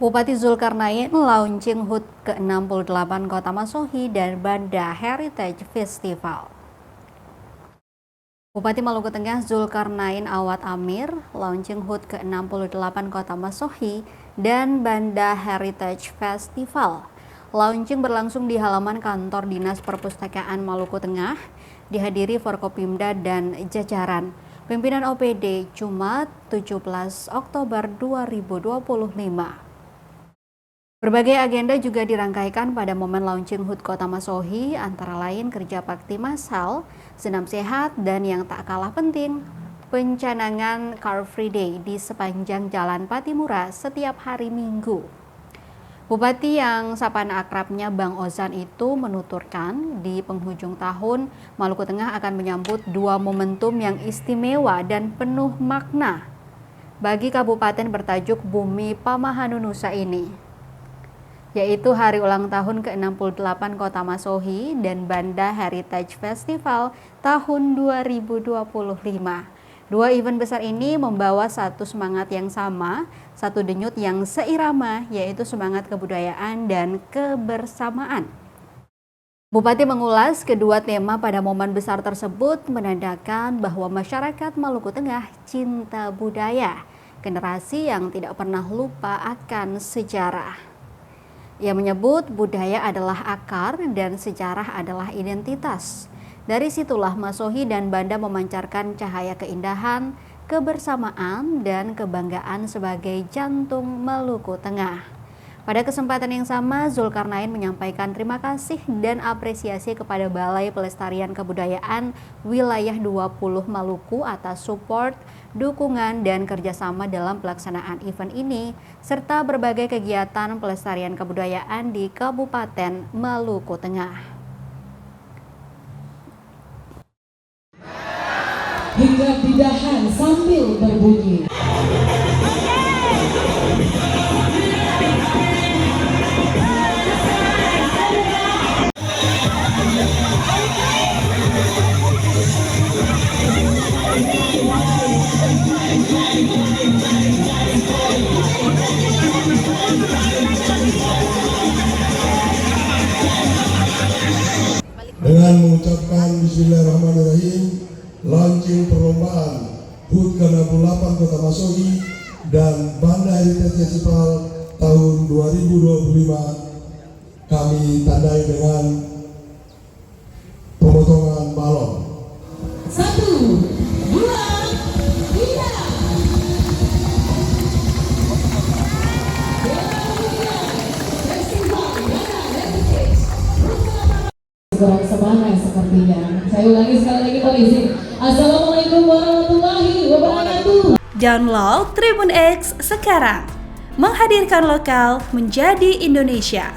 Bupati Zulkarnain launching HUT ke-68 Kota Masohi dan Banda Heritage Festival. Bupati Maluku Tengah Zulkarnain Awad Amir launching HUT ke-68 Kota Masohi dan Banda Heritage Festival. Launching berlangsung di halaman kantor Dinas Perpustakaan Maluku Tengah, dihadiri Forkopimda dan jajaran. Pimpinan OPD Jumat 17 Oktober 2025. Berbagai agenda juga dirangkaikan pada momen launching HUT Kota Masohi, antara lain kerja bakti massal, senam sehat, dan yang tak kalah penting, pencanangan Car Free Day di sepanjang Jalan Patimura setiap hari Minggu. Bupati yang sapaan akrabnya Bang Ozan itu menuturkan di penghujung tahun Maluku Tengah akan menyambut dua momentum yang istimewa dan penuh makna bagi kabupaten bertajuk Bumi Pamahanunusa ini, yaitu hari ulang tahun ke-68 Kota Masohi dan Banda Heritage Festival tahun 2025. Dua event besar ini membawa satu semangat yang sama, satu denyut yang seirama, yaitu semangat kebudayaan dan kebersamaan. Bupati mengulas kedua tema pada momen besar tersebut menandakan bahwa masyarakat Maluku Tengah cinta budaya, generasi yang tidak pernah lupa akan sejarah. Ia menyebut budaya adalah akar dan sejarah adalah identitas. Dari situlah Masohi dan Banda memancarkan cahaya keindahan, kebersamaan, dan kebanggaan sebagai jantung Maluku Tengah. Pada kesempatan yang sama, Zulkarnain menyampaikan terima kasih dan apresiasi kepada Balai Pelestarian Kebudayaan Wilayah 20 Maluku atas support, dukungan, dan kerjasama dalam pelaksanaan event ini, serta berbagai kegiatan pelestarian kebudayaan di Kabupaten Maluku Tengah. Hingga bidahan sambil berbunyi. Dengan mengucapkan Bismillahirrahmanirrahim, launching perlombaan HUT ke-68 Kota Masohi dan Banda Heritage Festival tahun 2025 kami tandai dengan pemotongan balon. 1, 2, 3. Kurang semangat sepertinya. Saya ulangi sekali lagi, Pak izin. Assalamualaikum warahmatullahi wabarakatuh. Download Tribun X sekarang. Menghadirkan lokal menjadi Indonesia.